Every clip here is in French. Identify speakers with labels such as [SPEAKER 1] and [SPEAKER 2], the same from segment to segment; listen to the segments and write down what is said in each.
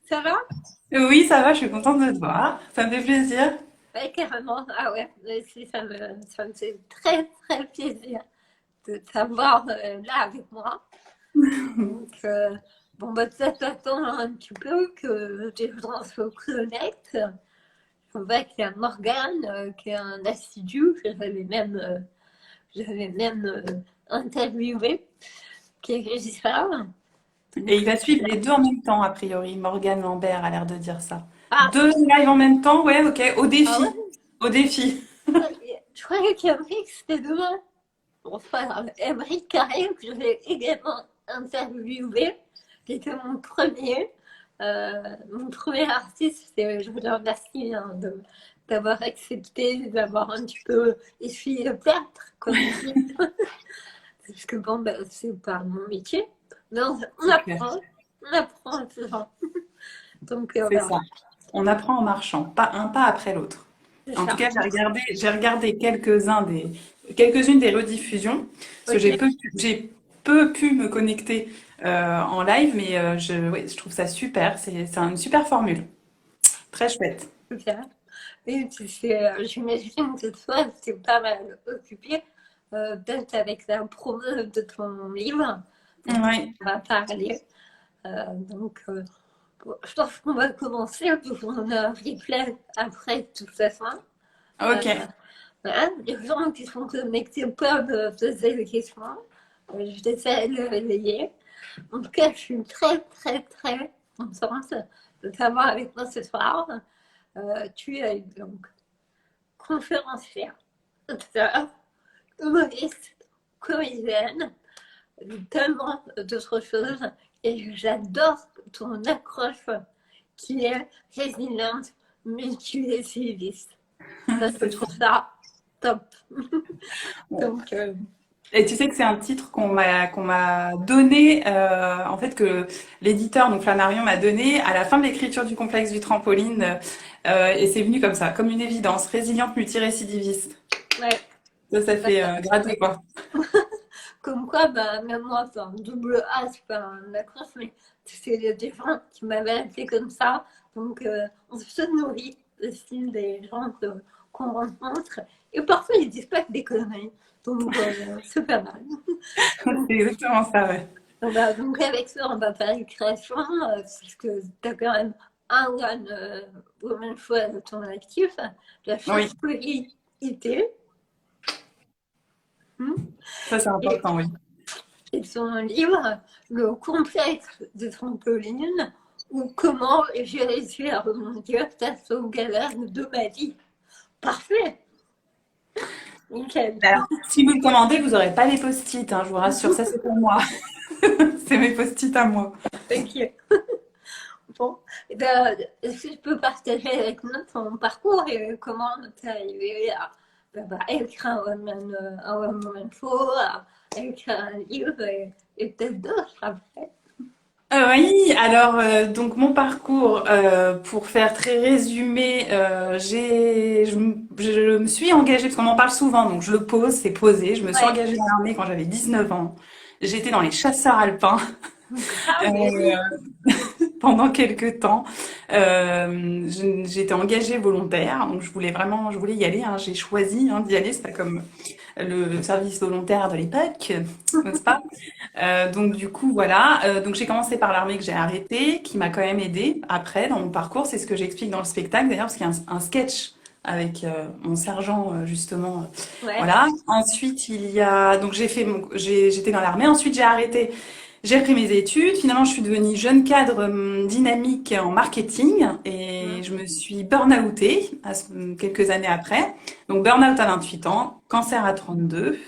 [SPEAKER 1] Ça va?
[SPEAKER 2] Oui, ça va, je suis contente de te voir. Ça me fait plaisir.
[SPEAKER 1] Ouais, carrément. Ah ouais, mais ça me fait très, très plaisir de t'avoir là avec moi. Donc, bon, bah, peut-être attendre un petit peu que les gens se connectent. On voit qu'il y a Morgane qui est un assidu, que j'avais même interviewé, qui est régisseur.
[SPEAKER 2] Et
[SPEAKER 1] Donc,
[SPEAKER 2] il va suivre les deux en même temps, a priori. Morgane Lambert a l'air de dire ça.
[SPEAKER 1] ah,
[SPEAKER 2] Deux lives en même temps, ouais, ok, au
[SPEAKER 1] ah
[SPEAKER 2] défi.
[SPEAKER 1] ouais,
[SPEAKER 2] Au défi.
[SPEAKER 1] je croyais qu'Amérique c'était demain. Bon, c'est pas grave. Émeric Carré, que je vais également interviewer, qui était mon premier artiste. Et je vous remercie hein, d'avoir accepté, d'avoir un petit peu essuyé le plâtre, comme on dit. Parce que bon, ben, c'est pas mon métier. Mais on
[SPEAKER 2] C'est clair,
[SPEAKER 1] apprend en faisant. Donc
[SPEAKER 2] c'est
[SPEAKER 1] voilà,
[SPEAKER 2] ça. On apprend en marchant, pas un pas après l'autre.
[SPEAKER 1] c'est
[SPEAKER 2] En tout
[SPEAKER 1] ça.
[SPEAKER 2] cas, j'ai regardé quelques-unes des rediffusions, parce que
[SPEAKER 1] Ok,
[SPEAKER 2] j'ai peu pu me connecter en live, mais ouais, je trouve ça super. C'est une super formule. Très chouette.
[SPEAKER 1] super. Et j'imagine que toi, tu es pas mal occupé, peut-être avec la promo de ton livre, dont
[SPEAKER 2] Ouais.
[SPEAKER 1] on va parler. Donc, bon, je pense qu'on va commencer, puis on a un replay après, de toute façon. Euh,
[SPEAKER 2] Ok.
[SPEAKER 1] voilà. Les gens qui sont connectés peuvent me poser des questions. Je vais essayer de les relayer. En tout cas, je suis très, très, très contente de t'avoir avec moi ce soir. Tu es donc conférencière, auteur, humoriste, comédienne, tellement d'autres choses. Et j'adore ton accroche qui est résiliente, multirécidiviste. Ça, je
[SPEAKER 2] C'est ça.
[SPEAKER 1] trouve ça top.
[SPEAKER 2] Bon.
[SPEAKER 1] Donc,
[SPEAKER 2] Et tu sais que c'est un titre qu'on m'a donné, en fait que l'éditeur, donc Flammarion, m'a donné à la fin de l'écriture du complexe du trampoline, et c'est venu comme ça, comme une évidence, résiliente multirécidiviste.
[SPEAKER 1] ouais,
[SPEAKER 2] Ça
[SPEAKER 1] bah,
[SPEAKER 2] fait gratter quoi.
[SPEAKER 1] comme quoi, bah, même moi, enfin, double A, c'est pas un accroche, mais c'est des gens qui m'avaient appelé comme ça. Donc, on se nourrit aussi des gens qu'on rencontre. Et parfois, ils disent pas que des conneries. Donc, c'est pas mal.
[SPEAKER 2] C'est exactement ça, ouais.
[SPEAKER 1] Donc avec ça, on va parler création, puisque tu as quand même un One Woman Show à ton actif, la
[SPEAKER 2] Oui,
[SPEAKER 1] chefferie IT,
[SPEAKER 2] ça c'est
[SPEAKER 1] et,
[SPEAKER 2] important, oui.
[SPEAKER 1] et son livre, Le complexe de trampoline, ou comment j'ai réussi à rebondir face aux galères de ma vie. Parfait, nickel.
[SPEAKER 2] Alors, si vous le commandez, vous n'aurez pas les post-it, hein, je vous rassure, ça c'est pour moi. C'est mes post-it à moi.
[SPEAKER 1] Ok. Bon, eh ben, est-ce que tu peux partager avec nous ton parcours et comment tu es arrivé à écrire un one man show, à écrire un livre et peut-être d'autres après?
[SPEAKER 2] Oui, alors donc mon parcours, pour faire très résumé, je me suis engagée, parce qu'on en parle souvent, donc je le pose, c'est posé. Je me suis
[SPEAKER 1] Ouais,
[SPEAKER 2] engagée dans l'armée quand j'avais 19 ans. J'étais dans les chasseurs alpins
[SPEAKER 1] grave, mais
[SPEAKER 2] euh,
[SPEAKER 1] oui.
[SPEAKER 2] pendant quelques temps. J'étais engagée volontaire, donc je voulais y aller, hein. J'ai choisi d'y aller. C'est pas comme le service volontaire de l'époque, n'est-ce pas? Donc du coup voilà, donc j'ai commencé par l'armée que j'ai arrêtée, qui m'a quand même aidée après dans mon parcours. C'est ce que j'explique dans le spectacle d'ailleurs, parce qu'il y a un sketch avec mon sergent justement.
[SPEAKER 1] Ouais,
[SPEAKER 2] Voilà. Ensuite il y a donc j'étais dans l'armée. Ensuite j'ai arrêté. J'ai repris mes études. Finalement, je suis devenue jeune cadre dynamique en marketing et je me suis burn-outée quelques années après. Donc burn-out à 28 ans, cancer à 32.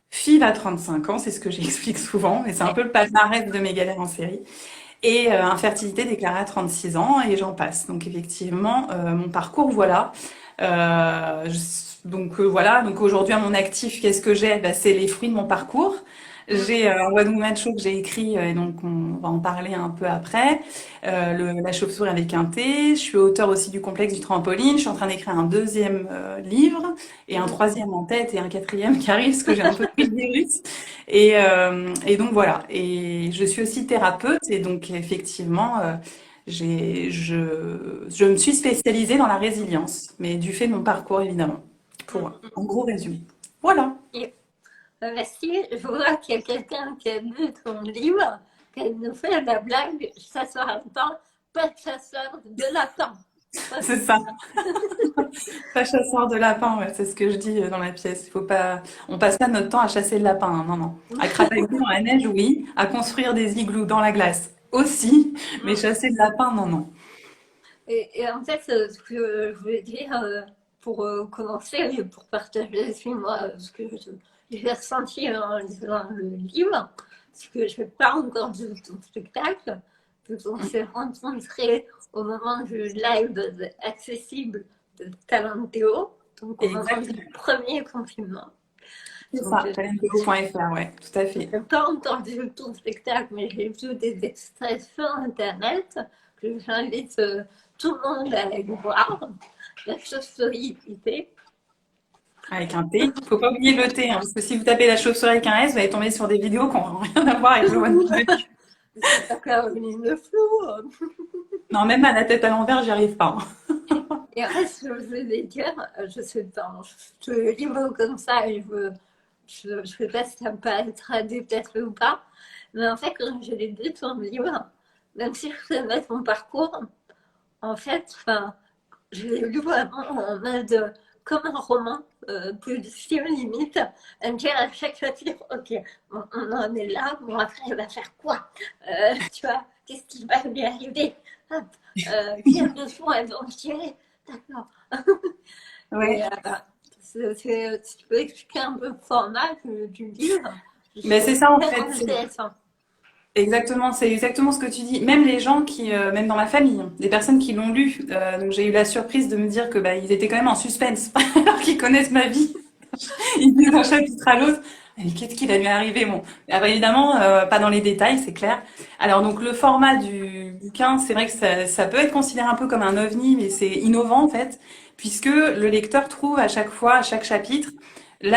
[SPEAKER 2] FIV à 35 ans, c'est ce que j'explique souvent, et c'est un
[SPEAKER 1] ouais.
[SPEAKER 2] peu le palmarès de mes galères en série. Et infertilité déclarée à 36 ans, et j'en passe. Donc effectivement, mon parcours, voilà. Voilà, donc aujourd'hui à mon actif, qu'est-ce que j'ai? Bah, c'est les fruits de mon parcours.
[SPEAKER 1] Mm.
[SPEAKER 2] J'ai un One Woman Show que j'ai écrit, et donc on va en parler un peu après. La chauve-souris avec un T. Je suis auteur aussi du complexe du trampoline. Je suis en train d'écrire un deuxième livre et un
[SPEAKER 1] Mm.
[SPEAKER 2] troisième en tête et un quatrième qui arrive parce que j'ai un peu pris le virus. Et donc voilà. Et je suis aussi thérapeute et donc effectivement, Je me suis spécialisée dans la résilience, mais du fait de mon parcours, évidemment, pour un gros résumé. Voilà.
[SPEAKER 1] Et si je vois qu'il y a quelqu'un qui a lu ton livre, qu'elle nous fait la blague, chasseur à lapin, pas de chasseur de lapin.
[SPEAKER 2] C'est ça. Pas chasseur de lapins, ouais, c'est ce que je dis dans la pièce. Il faut pas, on passe pas notre temps à chasser le lapin, hein, non, non. À cravacher dans la neige, oui. À construire des igloos dans la glace, aussi. Mais chasser le lapin, non, non.
[SPEAKER 1] Et en fait, ce que je voulais dire pour commencer et pour partager aussi moi ce que j'ai ressenti en lisant le livre, c'est que je n'ai pas encore vu ton spectacle, on s'est rencontrés au moment du live accessible de Talentéo, donc au moment du premier confinement.
[SPEAKER 2] C'est ça, talentéo.fr, ouais, tout à fait.
[SPEAKER 1] Je n'ai pas encore vu ton spectacle, mais j'ai vu des extraits sur Internet que j'invite tout le monde à aller voir. La chauve-souris IP.
[SPEAKER 2] Avec un T. Il ne faut pas oublier le T, hein, parce que si vous tapez la chauve-souris avec un S, vous allez tomber sur des vidéos qui n'ont rien à voir avec le One Piece.
[SPEAKER 1] C'est pas Caroline Flou.
[SPEAKER 2] Non, même à la tête à l'envers, j'y arrive pas.
[SPEAKER 1] Et après, ce que je voulais dire, je sais pas, je te livre comme ça et je sais pas si ça me paraît traduit peut-être ou pas, mais en fait, quand j'ai lu ton livre, même si je connais ton parcours, en fait, enfin, je l'ai lu vraiment en mode comme un roman policier limite, à me dire à chaque chapitre, ok, on en est là, bon après elle va faire quoi, tu vois, qu'est-ce qui va lui arriver, quelle leçon elle va en tirer, d'accord.
[SPEAKER 2] Ouais.
[SPEAKER 1] Si tu peux expliquer un peu le format du livre,
[SPEAKER 2] Mais c'est ça en fait.
[SPEAKER 1] intéressant.
[SPEAKER 2] Exactement, c'est exactement ce que tu dis. Même les gens qui, même dans ma famille, hein, des personnes qui l'ont lu, donc j'ai eu la surprise de me dire que bah ils étaient quand même en suspense, alors qu'ils connaissent ma vie. Ils disent d'un chapitre à l'autre, mais qu'est-ce qui va lui arriver? Bon, alors évidemment, pas dans les détails, c'est clair. Alors donc le format du bouquin, c'est vrai que ça peut être considéré un peu comme un ovni, mais c'est innovant en fait, puisque le lecteur trouve à chaque fois, à chaque chapitre,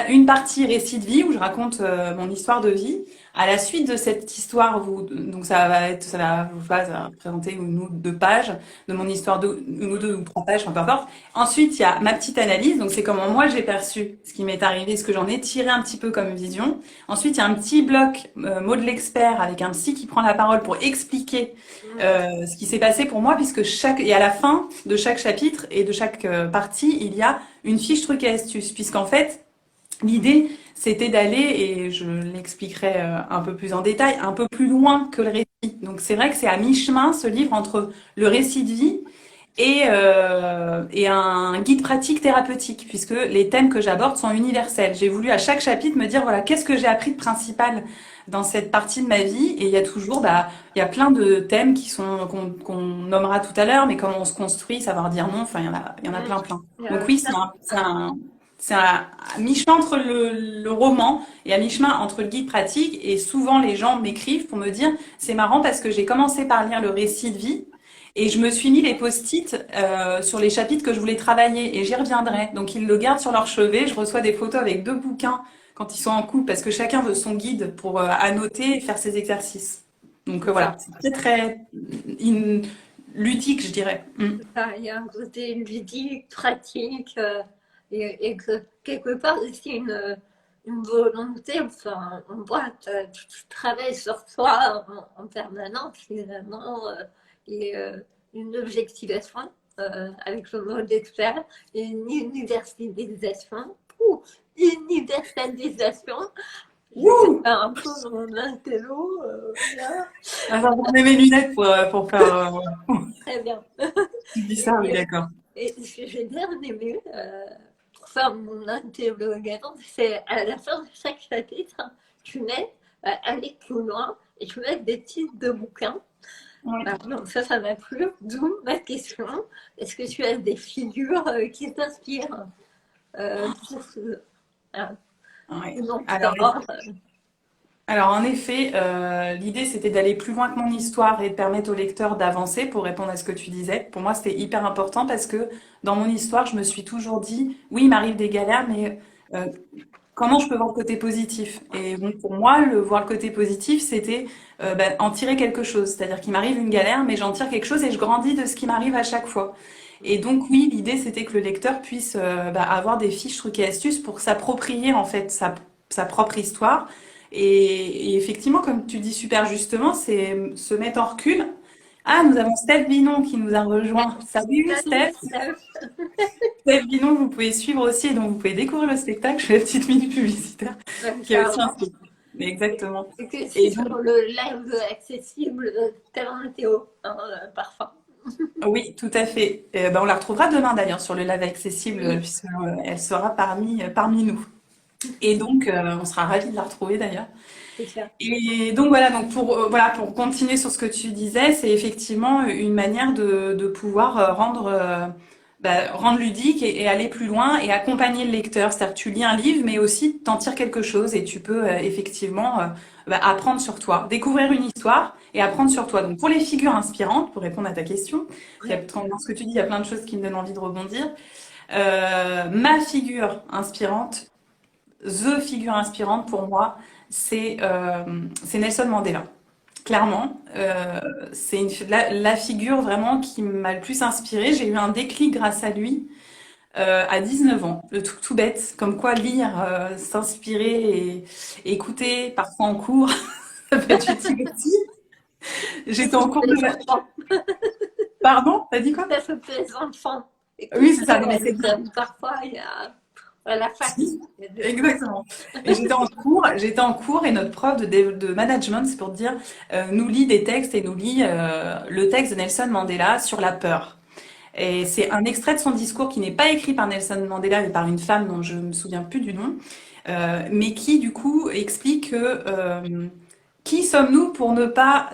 [SPEAKER 2] une partie récit de vie où je raconte mon histoire de vie. À la suite de cette histoire, donc ça va être, je sais pas, ça va représenter une ou deux pages de mon histoire, une ou deux ou trois pages, enfin, peu importe. Ensuite, il y a ma petite analyse, donc c'est comment moi j'ai perçu ce qui m'est arrivé, ce que j'en ai tiré un petit peu comme vision. Ensuite, il y a un petit bloc mot de l'expert avec un psy qui prend la parole pour expliquer ce qui s'est passé pour moi, puisque et à la fin de chaque chapitre et de chaque partie, il y a une fiche truc et astuce, puisqu'en fait, l'idée, c'était d'aller, et je l'expliquerai un peu plus en détail, un peu plus loin que le récit. Donc c'est vrai que c'est à mi-chemin ce livre entre le récit de vie et un guide pratique thérapeutique, puisque les thèmes que j'aborde sont universels. J'ai voulu à chaque chapitre me dire, voilà, qu'est-ce que j'ai appris de principal dans cette partie de ma vie, et il y a toujours, il y a plein de thèmes qu'on nommera tout à l'heure, mais comment on se construit, savoir dire non, enfin, il y en a plein, plein. Donc oui, c'est à mi-chemin entre le roman et à mi-chemin entre le guide pratique. Et souvent, les gens m'écrivent pour me dire, c'est marrant parce que j'ai commencé par lire le récit de vie et je me suis mis les post-it sur les chapitres que je voulais travailler et j'y reviendrai. Donc, ils le gardent sur leur chevet. Je reçois des photos avec 2 bouquins quand ils sont en couple parce que chacun veut son guide pour annoter et faire ses exercices. Donc, voilà, c'est très, ludique, je dirais.
[SPEAKER 1] Il y a un côté ludique, pratique, et que quelque part aussi une volonté, enfin, on voit que tu travailles sur toi en permanence finalement, et une objectivation avec le mot d'expert, et une universalisation, universalisation. C'est un peu mon intello, là.
[SPEAKER 2] Alors, vous avez mes lunettes pour faire.
[SPEAKER 1] Très bien.
[SPEAKER 2] Tu dis ça, oui, d'accord.
[SPEAKER 1] Et ce que j'ai bien aimé, pour faire mon interrogation, c'est à la fin de chaque chapitre, tu mets aller plus loin et tu mets des titres de bouquins.
[SPEAKER 2] Ouais.
[SPEAKER 1] Donc ça m'a plu. D'où ma question. Est-ce que tu as des figures qui t'inspirent pour ce...
[SPEAKER 2] Ouais.
[SPEAKER 1] Non,
[SPEAKER 2] Alors en effet, l'idée c'était d'aller plus loin que mon histoire et de permettre au lecteur d'avancer pour répondre à ce que tu disais. Pour moi, c'était hyper important parce que dans mon histoire, je me suis toujours dit, oui, il m'arrive des galères, mais comment je peux voir le côté positif. Et bon, pour moi, voir le côté positif, c'était en tirer quelque chose. C'est-à-dire qu'il m'arrive une galère, mais j'en tire quelque chose et je grandis de ce qui m'arrive à chaque fois. Et donc oui, l'idée, c'était que le lecteur puisse avoir des fiches trucs et astuces pour s'approprier en fait sa propre histoire. Et effectivement, comme tu dis super justement, c'est se mettre en recul. Ah, nous avons Steph Binon qui nous a rejoint. Salut
[SPEAKER 1] Salut,
[SPEAKER 2] Steph.
[SPEAKER 1] Steph.
[SPEAKER 2] Steph Binon, vous pouvez suivre aussi et donc vous pouvez découvrir le spectacle. Je fais la petite minute publicitaire qui est aussi un
[SPEAKER 1] Carrément.
[SPEAKER 2] spectacle. Mais exactement.
[SPEAKER 1] Et que c'est
[SPEAKER 2] Et
[SPEAKER 1] sur
[SPEAKER 2] donc,
[SPEAKER 1] le live accessible de Talent Théo, hein, parfois.
[SPEAKER 2] oui, tout à fait. On la retrouvera demain d'ailleurs sur le live accessible,
[SPEAKER 1] Oui,
[SPEAKER 2] puisque elle sera parmi nous. Et donc, on sera ravis de la retrouver d'ailleurs.
[SPEAKER 1] c'est ça.
[SPEAKER 2] Et donc voilà, donc pour continuer sur ce que tu disais, c'est effectivement une manière de pouvoir rendre ludique et aller plus loin et accompagner le lecteur. C'est-à-dire que tu lis un livre, mais aussi t'en tires quelque chose et tu peux effectivement apprendre sur toi, découvrir une histoire et apprendre sur toi. Donc pour les figures inspirantes, pour répondre à ta question,
[SPEAKER 1] Ouais.
[SPEAKER 2] dans ce que tu dis, il y a plein de choses qui me donnent envie de rebondir. Ma figure inspirante, the figure inspirante pour moi, c'est Nelson Mandela. Clairement, c'est la figure vraiment qui m'a le plus inspirée. J'ai eu un déclic grâce à lui à 19 ans. Le truc tout bête, comme quoi lire, s'inspirer et écouter, parfois en cours, ça peut être utile aussi.
[SPEAKER 1] Ça
[SPEAKER 2] J'étais
[SPEAKER 1] fait
[SPEAKER 2] en cours
[SPEAKER 1] pour
[SPEAKER 2] de...
[SPEAKER 1] les enfants.
[SPEAKER 2] Pardon, t'as dit quoi?
[SPEAKER 1] Ça fait pour les enfants.
[SPEAKER 2] Oui, c'est
[SPEAKER 1] Écoutez,
[SPEAKER 2] ça, non, mais c'est bien.
[SPEAKER 1] parfois, il y a la fac.
[SPEAKER 2] Si,
[SPEAKER 1] Il y a des choses.
[SPEAKER 2] exactement. Et j'étais en cours et notre prof de management, c'est pour te dire, nous lit des textes et nous lit le texte de Nelson Mandela sur la peur. Et c'est un extrait de son discours qui n'est pas écrit par Nelson Mandela, mais par une femme dont je me souviens plus du nom, mais qui du coup explique que qui sommes-nous pour ne pas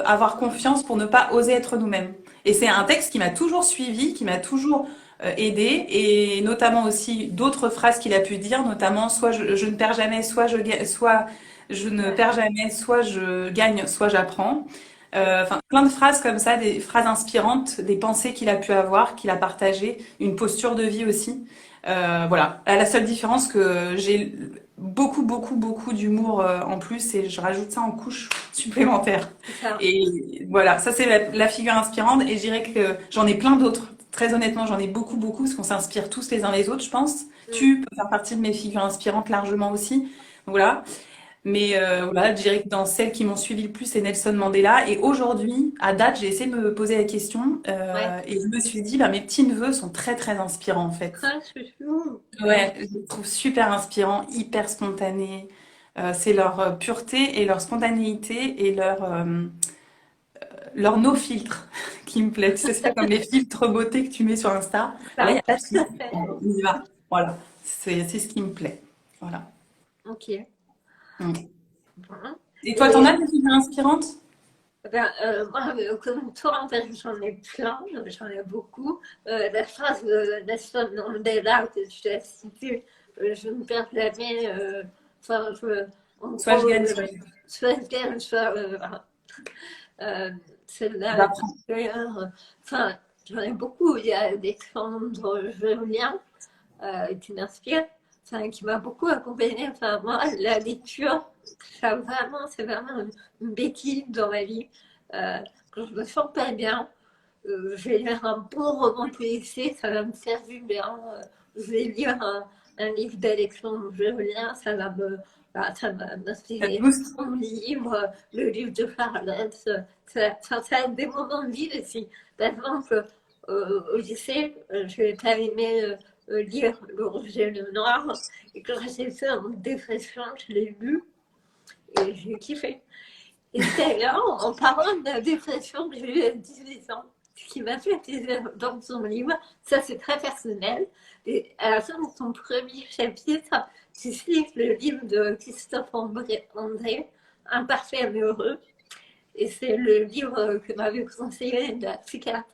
[SPEAKER 2] avoir confiance, pour ne pas oser être nous-mêmes. Et c'est un texte qui m'a toujours suivi, qui m'a toujours aidé, et notamment aussi d'autres phrases qu'il a pu dire, notamment soit je ne perds jamais, soit je ne
[SPEAKER 1] Ouais,
[SPEAKER 2] perds jamais, soit je gagne, soit j'apprends. Enfin, plein de phrases comme ça, des phrases inspirantes, des pensées qu'il a pu avoir, qu'il a partagées, une posture de vie aussi. Voilà. La seule différence que j'ai beaucoup, beaucoup, beaucoup d'humour en plus et je rajoute ça en couche supplémentaire.
[SPEAKER 1] c'est ça.
[SPEAKER 2] Et voilà, ça c'est la figure inspirante et je dirais que j'en ai plein d'autres. Très honnêtement, j'en ai beaucoup, beaucoup, parce qu'on s'inspire tous les uns les autres, je pense.
[SPEAKER 1] Mm.
[SPEAKER 2] Tu peux faire partie de mes figures inspirantes largement aussi. Donc, voilà. Mais voilà, je dirais que dans celles qui m'ont suivi le plus, c'est Nelson Mandela. Et aujourd'hui, à date, j'ai essayé de me poser la question
[SPEAKER 1] Ouais.
[SPEAKER 2] et je me suis dit, bah, mes petits-neveux sont très, très inspirants en fait.
[SPEAKER 1] Ah, je suis chou. Ouais.
[SPEAKER 2] Ouais, je les trouve super inspirants, hyper spontanés. C'est leur pureté et leur spontanéité et leur no-filtre qui me plaît. Tu sais, c'est pas comme les filtres beauté que tu mets sur Insta. Là, il n'y
[SPEAKER 1] Ça.
[SPEAKER 2] a pas de filtre. On y va. Voilà. C'est ce qui me plaît. Voilà.
[SPEAKER 1] Ok.
[SPEAKER 2] Mm.
[SPEAKER 1] Bon.
[SPEAKER 2] Et toi, t'en
[SPEAKER 1] Et
[SPEAKER 2] as des figures inspirantes?
[SPEAKER 1] moi, comme toi, en fait, j'en ai plein, j'en ai beaucoup. La phrase de Nelson Mandela que je t'ai citée, je ne perds jamais, enfin, en
[SPEAKER 2] Soit je
[SPEAKER 1] gros,
[SPEAKER 2] gagne, soit
[SPEAKER 1] soit je gagne, soit celle-là,
[SPEAKER 2] j'apprends.
[SPEAKER 1] d'ailleurs, enfin, j'en ai beaucoup. Il y a d'Alexandre Julien qui m'inspire, enfin, qui m'a beaucoup accompagnée. Enfin, moi, la lecture, c'est vraiment une béquille dans ma vie. Quand je me sens pas bien, je vais lire un bon roman policier, ça va me faire du bien. Je vais lire un livre d'Alexandre Julien, ça va
[SPEAKER 2] Ça te
[SPEAKER 1] m'inspirer.
[SPEAKER 2] booste.
[SPEAKER 1] Un livre, le livre de Charlotte, ça a des moments de vie aussi. Par exemple, au lycée, je n'ai pas aimé lire Le Rouge et le Noir, et quand j'étais en dépression, je l'ai lu et j'ai kiffé. Et d'ailleurs, en parlant de la dépression que j'ai eue à 18 ans, ce qui m'a fait plaisir dans son livre, ça c'est très personnel. Et à la fin de son premier chapitre, tu cites le livre de Christophe André, Imparfait mais heureux. Et c'est le livre que m'avait conseillé la psychiatre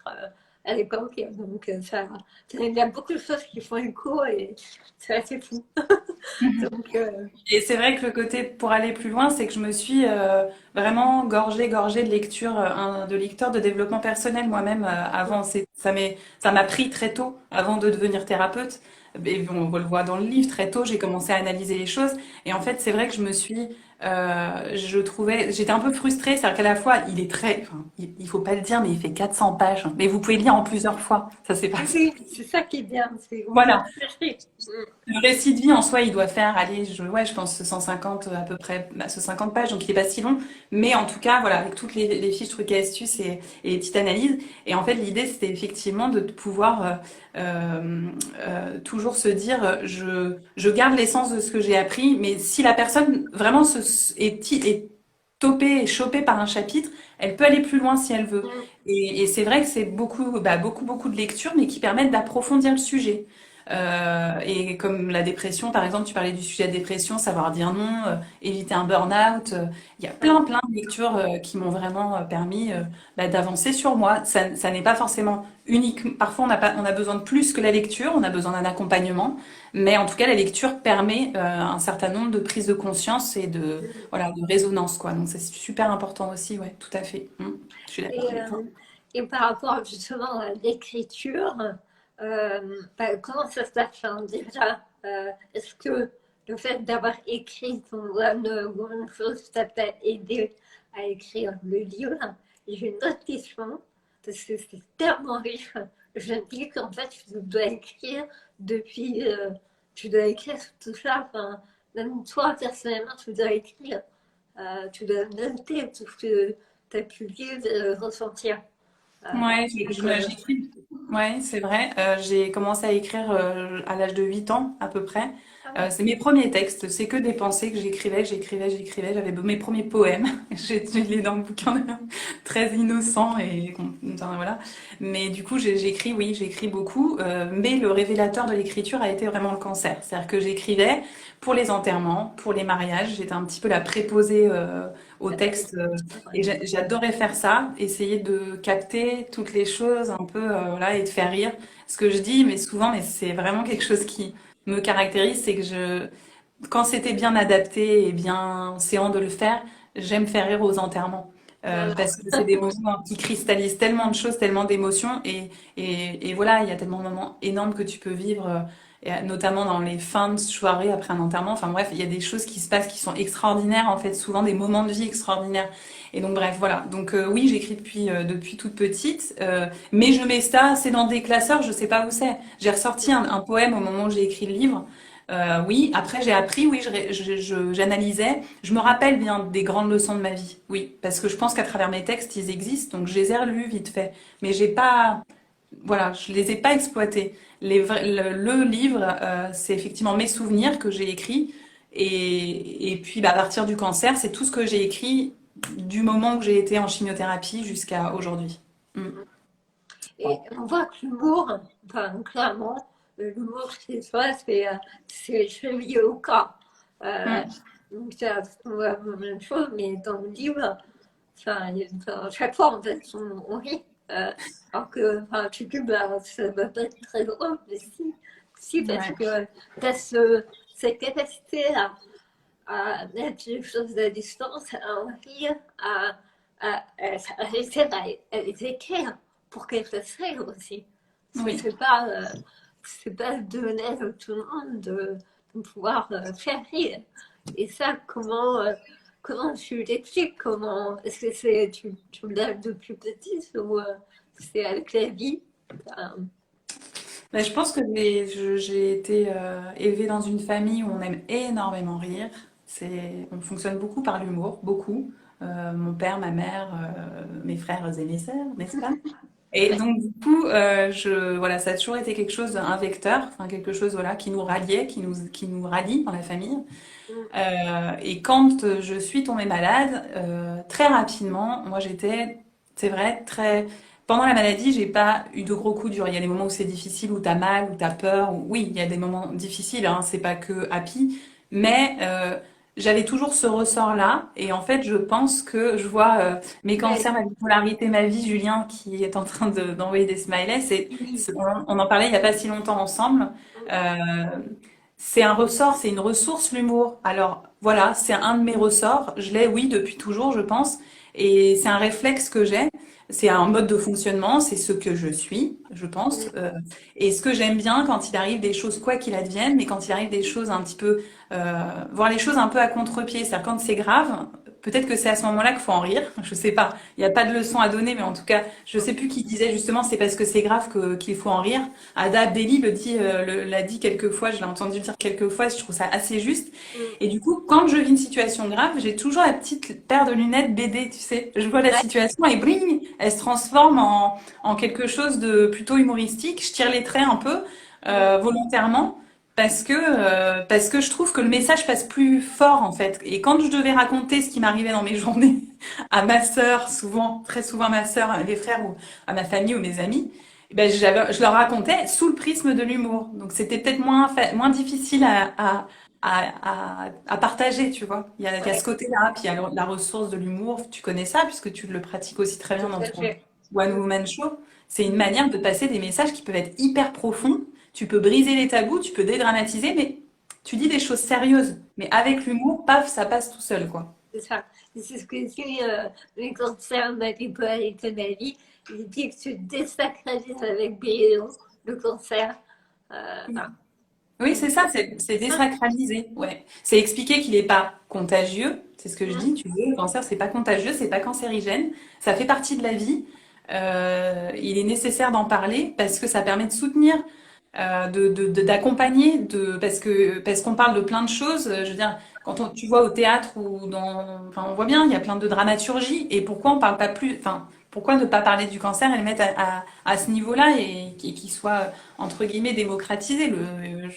[SPEAKER 1] à l'époque. Donc, il y a beaucoup de choses qui font écho et c'est assez fou. Donc,
[SPEAKER 2] Et c'est vrai que le côté pour aller plus loin, c'est que je me suis vraiment gorgée de lecture, de lecteurs de développement personnel moi-même avant. Ça m'a pris très tôt avant de devenir thérapeute. Et on le voit dans le livre, très tôt, j'ai commencé à analyser les choses. Et en fait, c'est vrai que je trouvais, j'étais un peu frustrée, c'est-à-dire qu'à la fois, il est très, enfin, il faut pas le dire, mais il fait 400 pages. Mais vous pouvez le lire en plusieurs fois. Ça, c'est pas,
[SPEAKER 1] Oui, c'est ça qui est bien, c'est qu'on peut
[SPEAKER 2] voilà.
[SPEAKER 1] chercher.
[SPEAKER 2] Le récit de vie en soi, il doit faire, allez, ouais, je pense 150 à peu près, bah, 150 pages, donc il est pas si long. Mais en tout cas, voilà, avec toutes les fiches, trucs et astuces et les petites analyses. Et en fait, l'idée, c'était effectivement de pouvoir toujours se dire, je garde l'essence de ce que j'ai appris, mais si la personne vraiment est topée et chopée par un chapitre, elle peut aller plus loin si elle veut.
[SPEAKER 1] Mm.
[SPEAKER 2] Et c'est vrai que c'est beaucoup, bah, beaucoup de lectures, mais qui permettent d'approfondir le sujet. Et comme la dépression, par exemple, tu parlais du sujet de dépression, savoir dire non, éviter un burn-out. Il y a plein de lectures qui m'ont vraiment permis bah, d'avancer sur moi. Ça n'est pas forcément unique. Parfois, on a besoin de plus que la lecture, on a besoin d'un accompagnement. Mais en tout cas, la lecture permet un certain nombre de prises de conscience et voilà, de résonance, quoi. Donc, c'est super important aussi, ouais, tout à fait. Je suis d'accord
[SPEAKER 1] Et,
[SPEAKER 2] avec toi.
[SPEAKER 1] et par rapport justement à l'écriture, bah, comment ça se passe hein, déjà? Est-ce que le fait d'avoir écrit ton One chose t'a pas aidé à écrire le livre? Et j'ai une autre question, parce que c'est tellement riche. Je me dis qu'en fait, tu dois écrire depuis. Tu dois écrire tout ça, enfin, même toi personnellement, tu dois écrire. Tu dois noter tout ce que tu as pu vivre, ressentir.
[SPEAKER 2] Ouais,
[SPEAKER 1] Donc,
[SPEAKER 2] j'écris. Ouais, c'est vrai. J'ai commencé à écrire à l'âge de 8 ans à peu près.
[SPEAKER 1] ah ouais.
[SPEAKER 2] C'est mes premiers textes, c'est que des pensées que j'écrivais. J'avais mes premiers poèmes. J'ai lu dans le bouquin très innocent enfin, voilà. Mais du coup, j'écris, oui, j'écris beaucoup. Mais le révélateur de l'écriture a été vraiment le cancer. C'est-à-dire que j'écrivais pour les enterrements, pour les mariages. J'étais un petit peu la préposée au texte. Et j'adorais faire ça, essayer de capter toutes les choses un peu, voilà, et de faire rire. Ce que je dis, mais souvent, mais c'est vraiment quelque chose qui me caractérise, c'est que quand c'était bien adapté et bien séant de le faire, j'aime faire rire aux enterrements.
[SPEAKER 1] Voilà.
[SPEAKER 2] Parce que c'est des moments qui cristallisent tellement de choses, tellement d'émotions, et voilà, il y a tellement de moments énormes que tu peux vivre, et notamment dans les fins de soirée après un enterrement. Enfin bref, il y a des choses qui se passent qui sont extraordinaires, en fait, souvent des moments de vie extraordinaires. Et donc bref, voilà. Donc oui, j'écris depuis toute petite, mais je mets ça, c'est dans des classeurs, je sais pas où c'est. J'ai ressorti un poème au moment où j'ai écrit le livre. Oui, après j'ai appris, oui, j'analysais. Je me rappelle bien des grandes leçons de ma vie, oui, parce que je pense qu'à travers mes textes, ils existent, donc je les ai relus vite fait. Mais j'ai pas, voilà, je les ai pas exploités. Le livre, c'est effectivement mes souvenirs que j'ai écrits, et puis bah, à partir du cancer, c'est tout ce que j'ai écrit du moment où j'ai été en chimiothérapie jusqu'à aujourd'hui. Mm.
[SPEAKER 1] Et on voit que l'humour, enfin, clairement, l'humour chez soi, c'est chevillé au corps. Euh,
[SPEAKER 2] Mm.
[SPEAKER 1] donc, on voit la même chose, mais dans le livre, enfin, à chaque fois, en fait, on rit. Alors que, enfin, tu dis, bah, ça va pas être très drôle, mais si parce
[SPEAKER 2] Ouais.
[SPEAKER 1] que tu as cette capacité à mettre les choses à distance, à en rire, à réussir à les écrire pour qu'elles fassent rire aussi. Parce que
[SPEAKER 2] Oui.
[SPEAKER 1] c'est pas donné à tout le monde de pouvoir faire rire. Et ça, comment tu l'expliques? Est-ce que tu l'as depuis petite ou c'est avec la vie? Enfin,
[SPEAKER 2] Ben, je pense que j'ai été élevée dans une famille où on aime énormément rire. On fonctionne beaucoup par l'humour, beaucoup. Mon père, ma mère, mes frères et mes sœurs, n'est-ce pas? Et
[SPEAKER 1] ouais.
[SPEAKER 2] donc du coup, voilà, ça a toujours été quelque chose, un vecteur, enfin quelque chose voilà qui nous ralliait, qui nous rallie dans la famille.
[SPEAKER 1] Mm.
[SPEAKER 2] Et quand je suis tombée malade, très rapidement, moi j'étais, c'est vrai, très. Pendant la maladie, j'ai pas eu de gros coups durs. Il y a des moments où c'est difficile, où t'as mal, où t'as peur. Oui, il y a des moments difficiles. Hein, c'est pas que happy, mais j'avais toujours ce ressort-là. Et en fait, je pense que je vois mes
[SPEAKER 1] Ouais,
[SPEAKER 2] cancers, ma bipolarité, ma vie, Julien qui est en train d'envoyer des smileys.
[SPEAKER 1] oui.
[SPEAKER 2] On en parlait il y a pas si longtemps ensemble. Euh, c'est un ressort, c'est une ressource, l'humour. Alors voilà, c'est un de mes ressorts. Je l'ai, oui, depuis toujours, je pense. Et c'est un réflexe que j'ai, c'est un mode de fonctionnement, c'est ce que je suis, je pense. Et ce que j'aime bien quand il arrive des choses, quoi qu'il advienne, mais quand il arrive des choses un petit peu, voir les choses un peu à contre-pied, c'est-à-dire quand c'est grave, peut-être que c'est à ce moment-là qu'il faut en rire, je sais pas, il n'y a pas de leçon à donner, mais en tout cas, je sais plus qui disait justement c'est parce que c'est grave qu'il faut en rire. Ada Abdelli l'a dit quelques fois, je l'ai entendu dire quelques fois, je trouve ça assez juste.
[SPEAKER 1] Mm.
[SPEAKER 2] Et du coup, quand je vis une situation grave, j'ai toujours la petite paire de lunettes BD, tu sais. Je vois la
[SPEAKER 1] Ouais,
[SPEAKER 2] situation et bling, elle se transforme en quelque chose de plutôt humoristique. Je tire les traits un peu,
[SPEAKER 1] mm.
[SPEAKER 2] volontairement. Parce que je trouve que le message passe plus fort en fait. Et quand je devais raconter ce qui m'arrivait dans mes journées à ma sœur, souvent, très souvent à ma sœur, à mes frères ou à ma famille ou mes amis, eh ben je leur racontais sous le prisme de l'humour. Donc c'était peut-être moins difficile à partager, tu vois. Il y a ce
[SPEAKER 1] Ouais,
[SPEAKER 2] côté-là, puis il y a la ressource de l'humour. Tu connais ça puisque tu le pratiques aussi très bien
[SPEAKER 1] tout
[SPEAKER 2] dans
[SPEAKER 1] à
[SPEAKER 2] ton
[SPEAKER 1] fait.
[SPEAKER 2] One Woman Show. C'est une manière de passer des messages qui peuvent être hyper profonds. Tu peux briser les tabous, tu peux dédramatiser, mais tu dis des choses sérieuses. Mais avec l'humour, paf, ça passe tout seul, quoi.
[SPEAKER 1] C'est ça. Et c'est ce que dit le cancer Marie-Paul et Tonali. Il dit que tu désacralises avec brio le cancer. Voilà.
[SPEAKER 2] Oui, c'est
[SPEAKER 1] Donc,
[SPEAKER 2] ça, c'est
[SPEAKER 1] c'est ça.
[SPEAKER 2] désacralisé. Ouais. C'est expliquer qu'il n'est pas contagieux. C'est ce que je dis,
[SPEAKER 1] Mm.
[SPEAKER 2] tu veux, le cancer, c'est pas contagieux, c'est pas cancérigène. Ça fait partie de la vie. Il est nécessaire d'en parler parce que ça permet de soutenir, d'accompagner, parce qu'on parle de plein de choses. Je veux dire, tu vois au théâtre ou enfin, on voit bien, il y a plein de dramaturgie. Et pourquoi on parle pas plus, enfin, pourquoi ne pas parler du cancer et le mettre à ce niveau-là et qu'il soit entre guillemets démocratisé.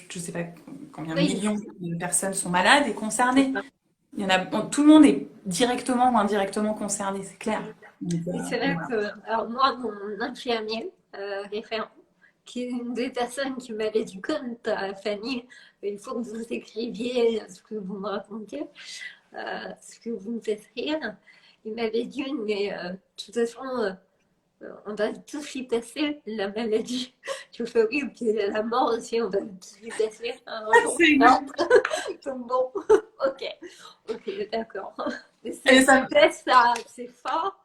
[SPEAKER 2] Je sais pas combien de
[SPEAKER 1] Oui,
[SPEAKER 2] millions de personnes sont malades et
[SPEAKER 1] c'est
[SPEAKER 2] concernées.
[SPEAKER 1] ça.
[SPEAKER 2] Il y en a, tout le monde est directement ou indirectement concerné, c'est clair.
[SPEAKER 1] Mm. Et c'est
[SPEAKER 2] Donc
[SPEAKER 1] vrai
[SPEAKER 2] voilà.
[SPEAKER 1] que, alors moi, mon infirmier référent, qui est une des personnes qui m'avait dit, comme ta famille, il faut que vous écriviez ce que vous me racontez, ce que vous me faites rire. Il m'avait dit, mais de toute façon, on va tous y passer, la maladie. Je fais oui, puis la mort aussi, on va tous y passer un jour.
[SPEAKER 2] C'est
[SPEAKER 1] Non.
[SPEAKER 2] exact.
[SPEAKER 1] Donc bon, ok, ok, d'accord. Mais
[SPEAKER 2] Et
[SPEAKER 1] c'est
[SPEAKER 2] ça,
[SPEAKER 1] peut-être ça, c'est fort.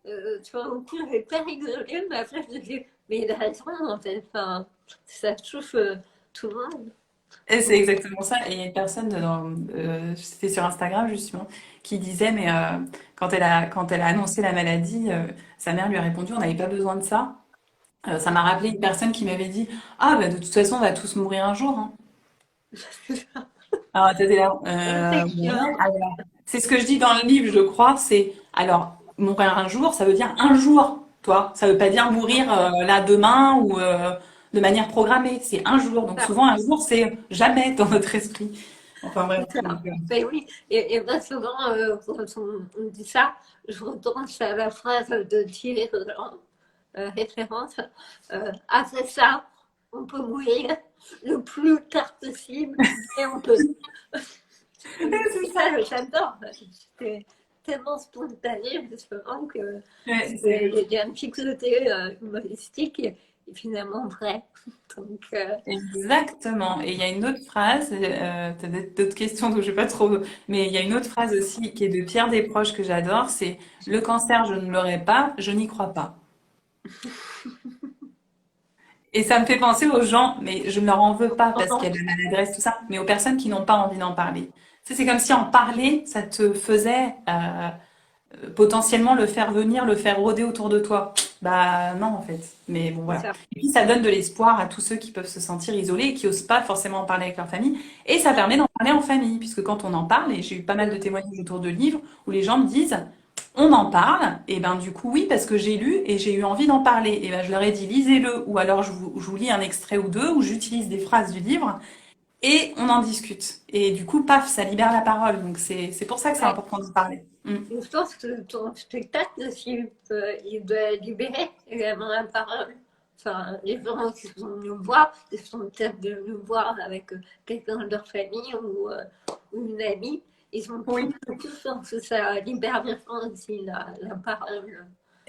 [SPEAKER 1] Tu vois, au coup, j'ai pas rigolé, mais après, je me dis, mais il a raison, en fait. Enfin, ça touche tout le monde.
[SPEAKER 2] et c'est
[SPEAKER 1] Donc,
[SPEAKER 2] exactement ça. Et il y a une personne c'était sur Instagram justement, qui disait, mais quand elle a annoncé la maladie, sa mère lui a répondu, on n'avait pas besoin de ça. Ça m'a rappelé une personne qui m'avait dit, ah bah de toute façon, on va tous mourir un jour, hein. Alors, t'étais là,
[SPEAKER 1] c'est
[SPEAKER 2] ouais,
[SPEAKER 1] sûr.
[SPEAKER 2] alors, c'est ce que je dis dans le livre, je crois, c'est, alors, mourir un jour, ça veut dire un jour, toi. Ça veut pas dire mourir là demain ou de manière programmée, c'est un jour. Donc
[SPEAKER 1] Ça,
[SPEAKER 2] souvent, un jour, c'est jamais dans notre esprit. Enfin bref.
[SPEAKER 1] c'est ça. Ben oui, et moi, souvent, quand on dit ça, je repense à la phrase de Thierry Roland, référence. Après ça, on peut mourir le plus tard possible, et on peut.
[SPEAKER 2] C'est ça.
[SPEAKER 1] Ça, j'adore. C'était tellement spontané, justement, que
[SPEAKER 2] Ouais,
[SPEAKER 1] il y a un petit côté humoristique et finalement vrai. Donc,
[SPEAKER 2] exactement. Et il y a une autre phrase, t'as d'autres questions, donc je vais pas trop, mais il y a une autre phrase aussi qui est de Pierre Desproges que j'adore, c'est le cancer, je ne l'aurai pas, je n'y crois pas. Et ça me fait penser aux gens, mais je ne leur en veux pas parce qu'il y a de la maladresse, tout ça, mais aux personnes qui n'ont pas envie d'en parler. Tu sais, c'est comme si en parler, ça te faisait potentiellement le faire venir, le faire rôder autour de toi. Bah non, en fait. Mais bon,
[SPEAKER 1] c'est
[SPEAKER 2] voilà.
[SPEAKER 1] ça.
[SPEAKER 2] Et puis ça donne de l'espoir à tous ceux qui peuvent se sentir isolés et qui osent pas forcément en parler avec leur famille. Et ça permet d'en parler en famille, puisque quand on en parle, et j'ai eu pas mal de témoignages autour de livres où les gens me disent, on en parle, et ben du coup oui, parce que j'ai lu et j'ai eu envie d'en parler. Et ben je leur ai dit, lisez-le, ou alors je vous lis un extrait ou deux, ou j'utilise des phrases du livre, et on en discute. Et du coup, paf, ça libère la parole. Donc c'est pour ça que c'est
[SPEAKER 1] Ouais.
[SPEAKER 2] important de parler. Mm.
[SPEAKER 1] Et je pense que ton spectacle aussi, il doit libérer également la parole. Enfin, les gens qui sont venus me voir, ils sont peut-être venus me voir avec quelqu'un de leur famille ou une amie. Ils ont
[SPEAKER 2] Oui.
[SPEAKER 1] tout sens que ça libère vraiment aussi la parole.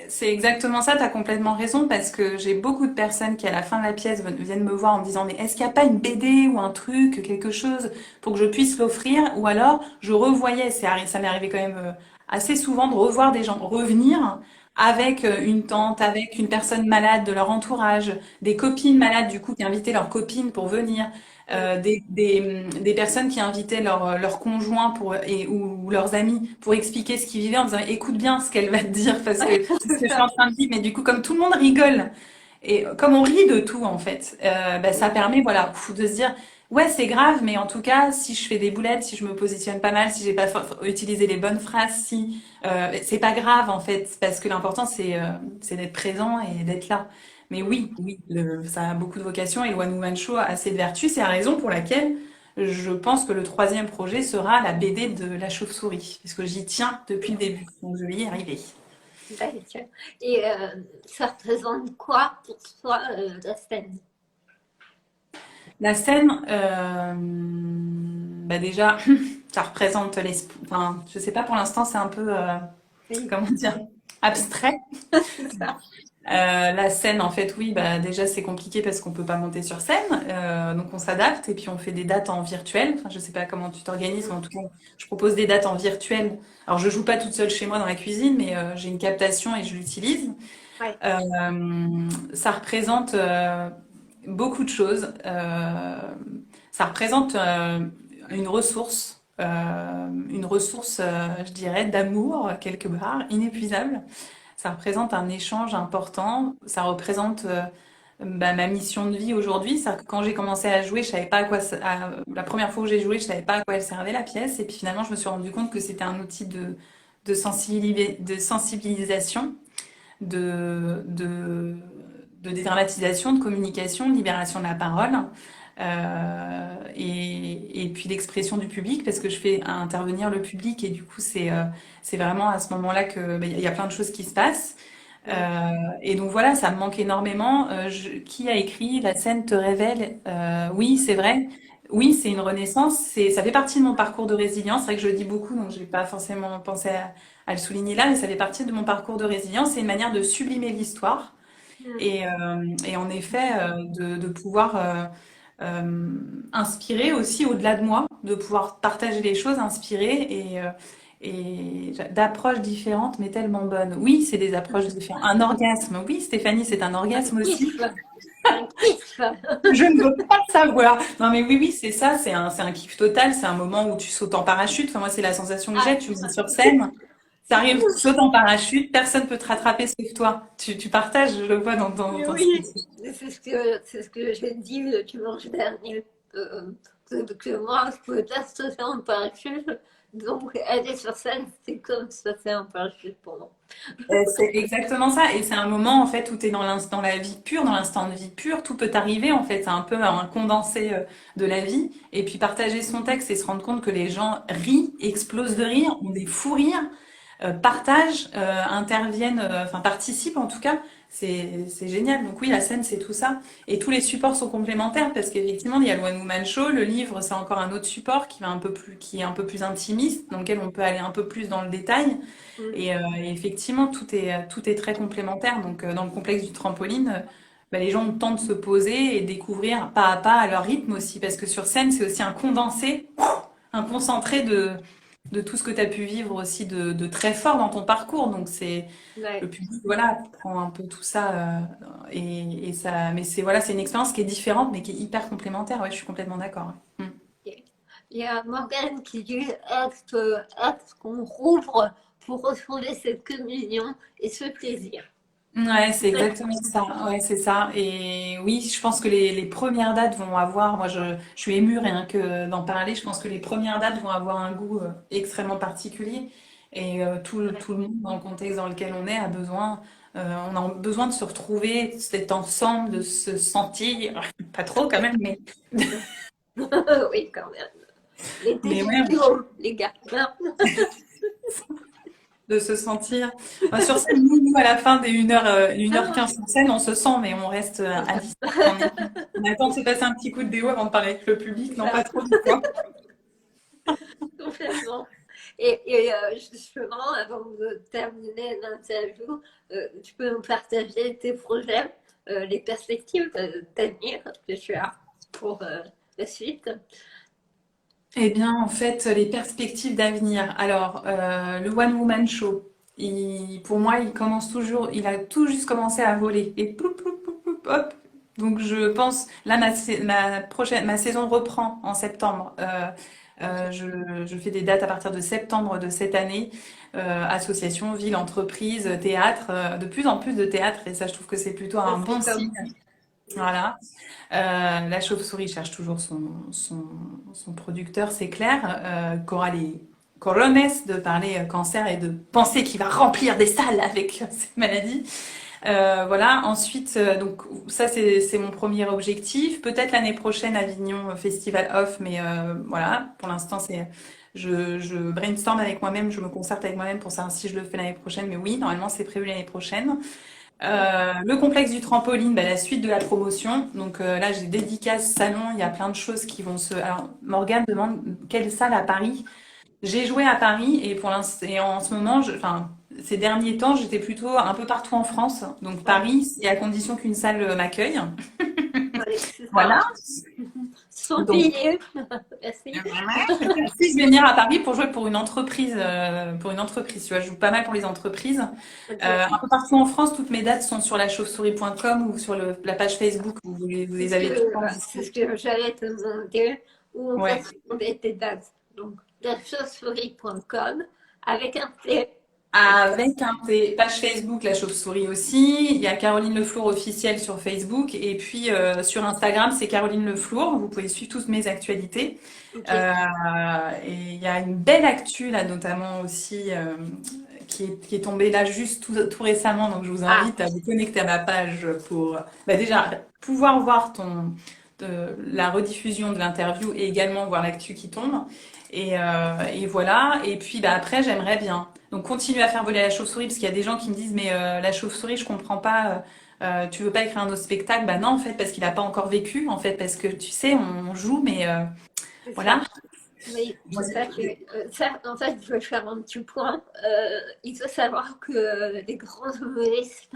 [SPEAKER 2] C'est exactement ça, tu as complètement raison, parce que j'ai beaucoup de personnes qui, à la fin de la pièce, viennent me voir en me disant, mais est-ce qu'il n'y a pas une BD ou un truc, quelque chose, pour que je puisse l'offrir? Ou alors, je revoyais, ça m'est arrivé quand même assez souvent de revoir des gens, revenir avec une tante, avec une personne malade de leur entourage, des copines malades du coup qui invitaient leurs copines pour venir, des personnes qui invitaient leurs conjoints ou leurs amis pour expliquer ce qu'ils vivaient en disant écoute bien ce qu'elle va te dire parce que c'est ce que je suis en train de vivre. Mais du coup, comme tout le monde rigole et comme on rit de tout en fait, bah, ça permet voilà de se dire ouais c'est grave, mais en tout cas si je fais des boulettes, si je me positionne pas mal, si j'ai pas utilisé les bonnes phrases, si c'est pas grave en fait parce que l'important c'est d'être présent et d'être là. Mais oui, oui, ça a beaucoup de vocation et le One Woman Show a assez de vertus. C'est la raison pour laquelle je pense que le troisième projet sera la BD de la chauve-souris, parce que j'y tiens depuis le début, donc je vais y arriver.
[SPEAKER 1] D'accord. Et ça représente quoi pour toi, la scène?
[SPEAKER 2] La scène, bah déjà, ça représente enfin, je sais pas, pour l'instant, c'est un peu,
[SPEAKER 1] Oui,
[SPEAKER 2] comment dire, abstrait.
[SPEAKER 1] c'est ça.
[SPEAKER 2] La scène, en fait, oui, bah déjà c'est compliqué parce qu'on peut pas monter sur scène, donc on s'adapte et puis on fait des dates en virtuel. Enfin, je sais pas comment tu t'organises, mais en tout cas, je propose des dates en virtuel. Alors, je joue pas toute seule chez moi dans la cuisine, mais j'ai une captation et je l'utilise.
[SPEAKER 1] Ouais.
[SPEAKER 2] Ça représente beaucoup de choses. Ça représente une ressource, je dirais, d'amour quelque part, inépuisable. Ça représente un échange important. Ça représente bah, ma mission de vie aujourd'hui. C'est-à-dire que quand j'ai commencé à jouer, je savais pas à quoi la première fois où j'ai joué, je savais pas à quoi elle servait la pièce. Et puis finalement, je me suis rendu compte que c'était un outil de sensibilisation, de, de, de dédramatisation, de communication, de libération de la parole. Et puis l'expression du public parce que je fais intervenir le public et du coup c'est vraiment à ce moment-là que bah, il y a plein de choses qui se passent. Et donc voilà, ça me manque énormément. Qui a écrit La scène te révèle? Oui, c'est vrai. Oui, c'est une renaissance. Ça fait partie de mon parcours de résilience. C'est vrai que je le dis beaucoup, donc je n'ai pas forcément pensé à le souligner là, mais ça fait partie de mon parcours de résilience. C'est une manière de sublimer l'histoire et en effet de pouvoir inspirer aussi au-delà de moi, de pouvoir partager les choses, inspirer et d'approches différentes, mais tellement bonnes. Oui, c'est des approches différentes. Un orgasme, oui, Stéphanie, c'est un
[SPEAKER 1] Un
[SPEAKER 2] orgasme aussi.
[SPEAKER 1] kiff. Un kiff.
[SPEAKER 2] Je ne veux pas le savoir. Non, mais oui, oui, c'est ça, c'est un kiff total, c'est un moment où tu sautes en parachute. Enfin, moi, c'est la sensation que
[SPEAKER 1] Ah,
[SPEAKER 2] j'ai, tu montes sur scène. T'arrives, tu sautes en parachute, personne peut te rattraper sauf toi. Tu partages, je le vois dans ce que
[SPEAKER 1] oui,
[SPEAKER 2] tu
[SPEAKER 1] c'est ce que j'ai dit le dimanche dernier. euh, que moi, je pouvais pas sauter en parachute. Donc, aller sur scène, c'est comme sauter en parachute pour moi.
[SPEAKER 2] C'est exactement ça. Et c'est un moment, en fait, où tu es dans dans la vie pure, dans l'instant de vie pure. Tout peut arriver, en fait. C'est un peu un condensé de la vie. Et puis partager son texte et se rendre compte que les gens rient, explosent de rire, ont des fous rires, partagent, interviennent, enfin participent en tout cas. C'est génial. Donc oui, la scène, c'est tout ça. Et tous les supports sont complémentaires parce qu'effectivement, il y a le One Woman Show. Le livre, c'est encore un autre support qui est un peu plus intimiste, dans lequel on peut aller un peu plus dans le détail. Et effectivement, tout est très complémentaire. Donc, dans le complexe du trampoline, bah, les gens ont le temps de se poser et découvrir pas à pas à leur rythme aussi. Parce que sur scène, c'est aussi un condensé, un concentré de tout ce que tu as pu vivre aussi de très fort dans ton parcours. Donc, le
[SPEAKER 1] Ouais.
[SPEAKER 2] public, voilà, prend un peu tout ça. Et ça, mais voilà, c'est une expérience qui est différente, mais qui est hyper complémentaire. Ouais, je suis complètement d'accord. Mm.
[SPEAKER 1] Il y a Morgane qui dit hâte qu'on rouvre pour retrouver cette communion et ce plaisir.
[SPEAKER 2] Ouais, c'est exactement ça. Ouais, c'est ça. Et oui, je pense que les premières dates vont avoir, moi je suis émue rien que d'en parler, je pense que les premières dates vont avoir un goût extrêmement particulier. Et tout le monde dans le contexte dans lequel on est a besoin, on a besoin de se retrouver, d'être ensemble, de se sentir, pas trop quand même,
[SPEAKER 1] Oui, quand même. L'été
[SPEAKER 2] mais
[SPEAKER 1] est
[SPEAKER 2] ouais,
[SPEAKER 1] plus haut, les gars.
[SPEAKER 2] de se sentir. Sur scène, nous, à la fin des 1h15 sur scène, on se sent, mais on reste à distance. On attend de se passer un petit coup de déo avant de parler avec le public, non pas trop de fois.
[SPEAKER 1] Complètement. Justement, avant de terminer l'interview, tu peux nous partager tes projets, les perspectives d'avenir que tu as pour la suite.
[SPEAKER 2] Eh bien, en fait, les perspectives d'avenir. Alors, le One Woman Show, pour moi, il commence toujours, il a tout juste commencé à voler. Et ploup, ploup, ploup, ploup, hop. Donc, je pense, là, ma saison reprend en septembre. Je fais des dates à partir de septembre de cette année. Association, ville, entreprise, théâtre, de plus en plus de théâtre. Et ça, je trouve que c'est plutôt un
[SPEAKER 1] C'est
[SPEAKER 2] bon
[SPEAKER 1] comme
[SPEAKER 2] signe. Voilà. La chauve-souris cherche toujours son producteur, c'est clair, qu'aura les corones de parler cancer et de penser qu'il va remplir des salles avec cette maladie. Voilà. Ensuite, donc ça c'est mon premier objectif. Peut-être l'année prochaine Avignon Festival Off, mais voilà. Pour l'instant je brainstorm avec moi-même, je me concerte avec moi-même pour savoir si je le fais l'année prochaine. Mais oui, normalement c'est prévu l'année prochaine. Le complexe du trampoline, bah, la suite de la promotion. Donc là, j'ai dédicace salon, il y a plein de choses qui vont se. Alors, Morgane demande quelle salle à Paris. J'ai joué à Paris et pour l'instant, et en ce moment, enfin, ces derniers temps, j'étais plutôt un peu partout en France. Donc
[SPEAKER 1] ouais,
[SPEAKER 2] Paris, c'est à condition qu'une salle m'accueille.
[SPEAKER 1] ouais, c'est ça.
[SPEAKER 2] Voilà.
[SPEAKER 1] Sans
[SPEAKER 2] Donc,
[SPEAKER 1] payer. Merci.
[SPEAKER 2] si je vais venir à Paris pour jouer pour une entreprise, tu vois, je joue pas mal pour les entreprises.
[SPEAKER 1] Ok.
[SPEAKER 2] Un peu partout en France, toutes mes dates sont sur la chauve-souris.com ou sur la page Facebook, vous les avez tout le temps
[SPEAKER 1] C'est
[SPEAKER 2] dispo.
[SPEAKER 1] ce que j'allais te demander, où on peut
[SPEAKER 2] Ouais.
[SPEAKER 1] trouver tes dates. Donc, lachauve-souris.com avec un T.
[SPEAKER 2] Avec un T, page Facebook, la chauve-souris aussi. Il y a Caroline Leflour officielle sur Facebook. Et puis sur Instagram, c'est Caroline Leflour. Vous pouvez suivre toutes mes actualités.
[SPEAKER 1] Ok.
[SPEAKER 2] Euh, et il y a une belle actu là, notamment aussi, qui est tombée là juste tout récemment. Donc je vous
[SPEAKER 1] Ah,
[SPEAKER 2] invite à vous connecter à ma page pour bah, déjà pouvoir voir la rediffusion de l'interview et également voir l'actu qui tombe. Et voilà. Et puis bah, après, j'aimerais bien. Donc continue à faire voler la chauve-souris parce qu'il y a des gens qui me disent mais la chauve-souris, je comprends pas. Tu veux pas écrire un autre spectacle? Bah non, en fait, parce qu'il a pas encore vécu. En fait, parce que tu sais, on joue, mais
[SPEAKER 1] c'est
[SPEAKER 2] voilà.
[SPEAKER 1] ça. Oui, tout à fait. Ça, en fait, je vais faire un petit point. Il faut savoir que les grands humoristes,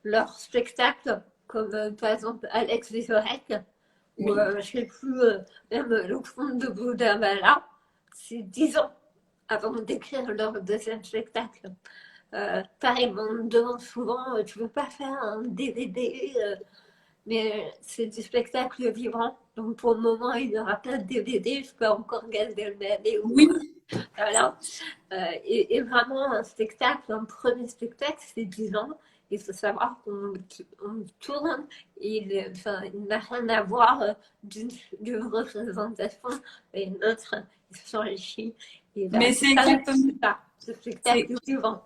[SPEAKER 1] leurs spectacles, comme par exemple Alex Vizorek, ou
[SPEAKER 2] Oui.
[SPEAKER 1] je sais plus, même le conte de Boudamala, c'est 10 ans avant d'écrire leur deuxième spectacle. Pareil, on me demande souvent, tu veux pas faire un DVD mais c'est du spectacle vivant. Donc pour le moment, il n'y aura pas de DVD, je peux encore garder le DVD ou
[SPEAKER 2] Oui.
[SPEAKER 1] voilà. Et vraiment, un spectacle, un premier spectacle, c'est 10 ans. Il faut savoir qu'on tourne, enfin, il n'a rien à voir d'une représentation et une autre. Il s'enrichit. Et là,
[SPEAKER 2] Mais
[SPEAKER 1] c'est ça, c'est ça, ce
[SPEAKER 2] c'est
[SPEAKER 1] spectacle vivant.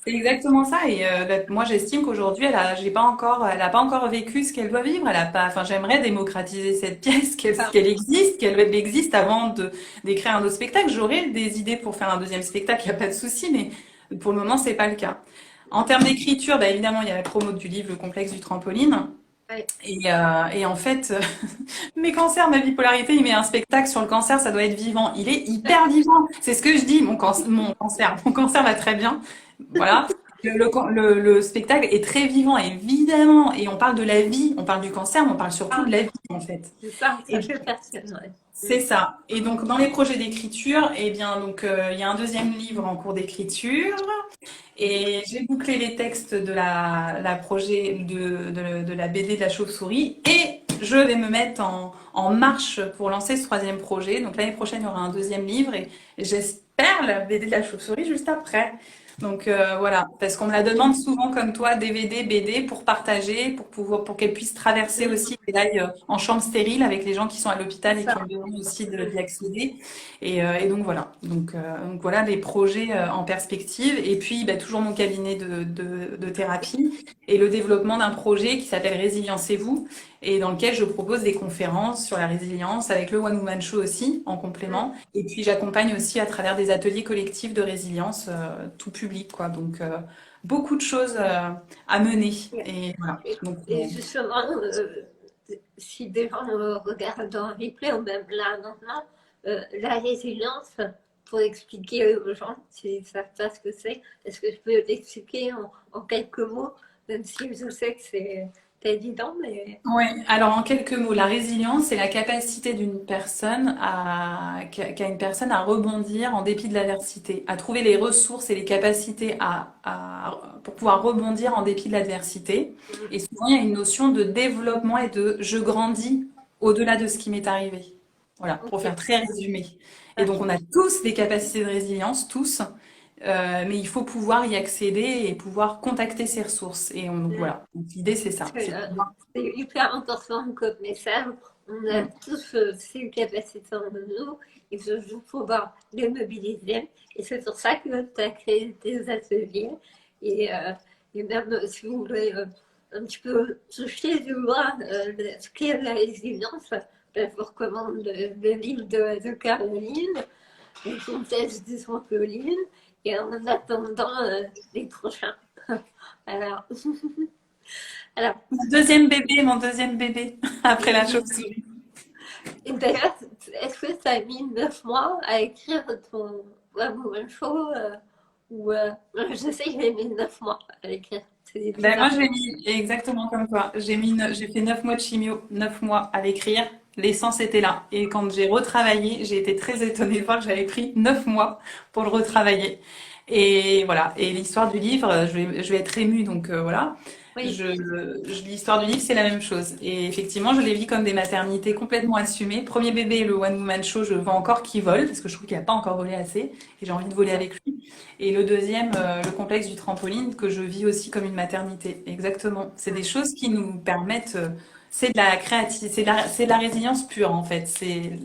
[SPEAKER 2] c'est exactement ça. Et moi, j'estime qu'aujourd'hui, elle a pas encore vécu ce qu'elle doit vivre. Elle a pas. Enfin, j'aimerais démocratiser cette pièce,
[SPEAKER 1] Enfin,
[SPEAKER 2] qu'elle existe avant de d'écrire un autre spectacle. J'aurais des idées pour faire un deuxième spectacle, il y a pas de souci. Mais pour le moment, c'est pas le cas. En termes d'écriture, bah, évidemment, il y a la promo du livre, Le complexe du trampoline.
[SPEAKER 1] ouais.
[SPEAKER 2] Et en fait, mes cancers, ma bipolarité, il met un spectacle sur le cancer, ça doit être vivant. Il est hyper vivant. C'est ce que je dis, mon cancer va très bien. Voilà. Le spectacle est très vivant, évidemment. Et on parle de la vie, on parle du cancer, mais on parle surtout
[SPEAKER 1] Ah,
[SPEAKER 2] de la vie, en fait.
[SPEAKER 1] c'est ça, ça
[SPEAKER 2] Et
[SPEAKER 1] fait personne. Ouais.
[SPEAKER 2] c'est ça. Et donc, dans les projets d'écriture, eh bien, donc, il y a un deuxième livre en cours d'écriture. Et j'ai bouclé les textes de la projet de la BD de la chauve-souris et je vais me mettre en marche pour lancer ce troisième projet. Donc l'année prochaine, il y aura un deuxième livre et j'espère la BD de la chauve-souris juste après. Donc voilà, parce qu'on me la demande souvent comme toi, DVD, BD, pour partager, pour qu'elle puisse traverser aussi, qu'elle aille en chambre stérile avec les gens qui sont à l'hôpital
[SPEAKER 1] C'est
[SPEAKER 2] et qui ont
[SPEAKER 1] ça.
[SPEAKER 2] besoin aussi d'y accéder. Et donc voilà. Donc voilà les projets en perspective. Et puis bah, toujours mon cabinet de thérapie et le développement d'un projet qui s'appelle Résilience-vous et dans lequel je propose des conférences sur la résilience avec le One Woman Show aussi en complément. Et puis j'accompagne aussi à travers des ateliers collectifs de résilience tout public quoi. Donc beaucoup de choses à mener. Et voilà. Donc
[SPEAKER 1] Et justement, si des gens regardent en replay ou même là maintenant, la résilience, pour expliquer aux gens s'ils ne savent pas ce que c'est, est-ce que je peux l'expliquer en quelques mots, même si je sais que c'est pas évident, mais
[SPEAKER 2] Oui, alors en quelques mots, la résilience, c'est la capacité qu'a une personne à rebondir en dépit de l'adversité, à trouver les ressources et les capacités pour pouvoir rebondir en dépit de l'adversité. Et souvent, il y a une notion de développement et de je grandis au-delà de ce qui m'est arrivé. Voilà, pour
[SPEAKER 1] ok.
[SPEAKER 2] faire très résumé. Et donc,
[SPEAKER 1] Ok.
[SPEAKER 2] on a tous des capacités de résilience, tous, mais il faut pouvoir y accéder et pouvoir contacter ces ressources. Donc voilà, donc, l'idée, c'est ça.
[SPEAKER 1] C'est c'est hyper important comme message. On a tous ces capacités en nous. Il faut juste pouvoir les mobiliser. Et c'est pour ça que tu as créé des ateliers. Et, euh, et même si vous voulez un petit peu toucher du doigt ce qu'est la résilience, ben, je vous recommande le livre de Caroline, Le contexte du trampoline. Et en attendant les prochains. Alors, alors,
[SPEAKER 2] Mon deuxième bébé, après la chauve-souris.
[SPEAKER 1] et d'ailleurs, est-ce que ça a mis 9 mois à écrire ton One Show ou je sais que j'ai mis 9 mois à l'écrire. C'est
[SPEAKER 2] Ben, moi,
[SPEAKER 1] bizarre.
[SPEAKER 2] j'ai mis exactement comme toi. J'ai fait 9 mois de chimio, 9 mois à l'écrire. L'essence était là. Et quand j'ai retravaillé, j'ai été très étonnée de voir que j'avais pris 9 mois pour le retravailler. Et voilà. Et l'histoire du livre, je vais être émue, donc voilà.
[SPEAKER 1] Oui,
[SPEAKER 2] L'histoire du livre, c'est la même chose. Et effectivement, je les vis comme des maternités complètement assumées. Premier bébé, le One Woman Show, je veux encore qu'il vole, parce que je trouve qu'il n'a pas encore volé assez. Et j'ai envie de voler avec lui. Et le deuxième, le complexe du trampoline, que je vis aussi comme une maternité. Exactement. C'est des choses qui nous permettent, c'est de la créativité, c'est de la résilience pure, en fait. C'est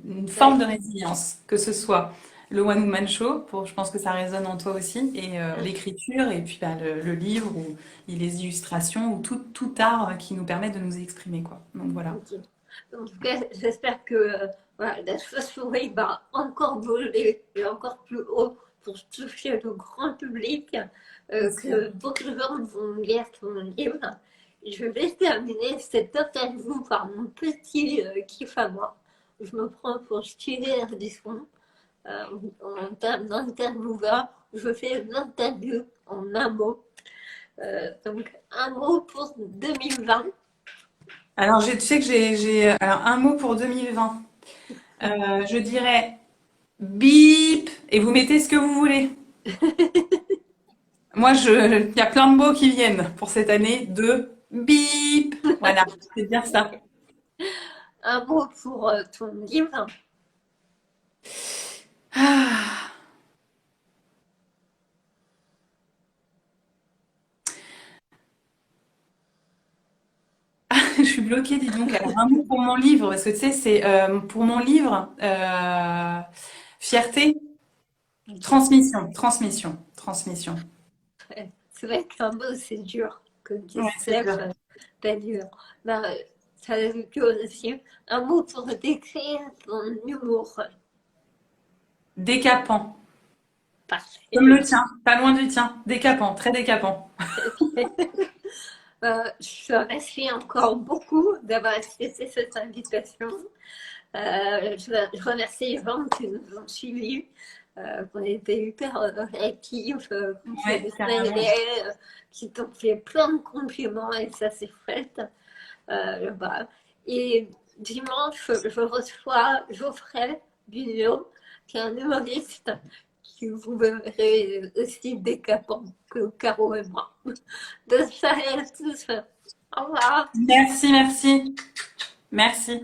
[SPEAKER 2] une forme de
[SPEAKER 1] d'accord.
[SPEAKER 2] résilience, que ce soit le One Woman Show, je pense que ça résonne en toi aussi, et l'écriture, et puis bah, le livre, ou les illustrations, ou tout art qui nous permet de nous exprimer, quoi. Donc voilà.
[SPEAKER 1] Ok. En tout cas, j'espère que voilà, la chauve-souris va encore voler et encore plus haut pour toucher le grand public, que beaucoup de gens vont lire ton livre. Je vais terminer cette interview par mon petit kiff à moi. Je me prends pour Stevie Ardisson. Euh, en termes d'intervieweur, je fais une interview en un mot. Donc, un mot pour 2020.
[SPEAKER 2] Alors, tu sais que alors, un mot pour 2020. Je dirais bip, et vous mettez ce que vous voulez. Moi, il y a plein de mots qui viennent pour cette année de bip. Voilà, c'est bien ça.
[SPEAKER 1] Un mot pour ton livre.
[SPEAKER 2] Ah, je suis bloquée, dis donc. Alors, un mot pour mon livre, parce que tu sais, c'est pour mon livre, fierté, transmission.
[SPEAKER 1] C'est vrai qu'un mot, c'est dur. Comme tu
[SPEAKER 2] Ouais, c'est
[SPEAKER 1] sais,
[SPEAKER 2] dur.
[SPEAKER 1] c'est dur. Ben, ça a vu que aussi. Un mot pour décrire ton humour.
[SPEAKER 2] Décapant. Comme
[SPEAKER 1] Parfait.
[SPEAKER 2] le tien, pas loin du tien. Décapant, très décapant.
[SPEAKER 1] Je te remercie encore beaucoup d'avoir accepté cette invitation. Je remercie les gens qui nous ont suivis, qu'on était hyper réactifs, qu'on fait
[SPEAKER 2] Ouais,
[SPEAKER 1] des
[SPEAKER 2] carrément.
[SPEAKER 1] mails, qui t'ont fait plein de compliments et ça c'est chouette. Voilà. Et dimanche, je reçois Geoffrey Bugnot, qui est un humoriste qui vous verrez aussi décapant que Caro et moi. De ça à tous. Au revoir.
[SPEAKER 2] Merci, merci. Merci.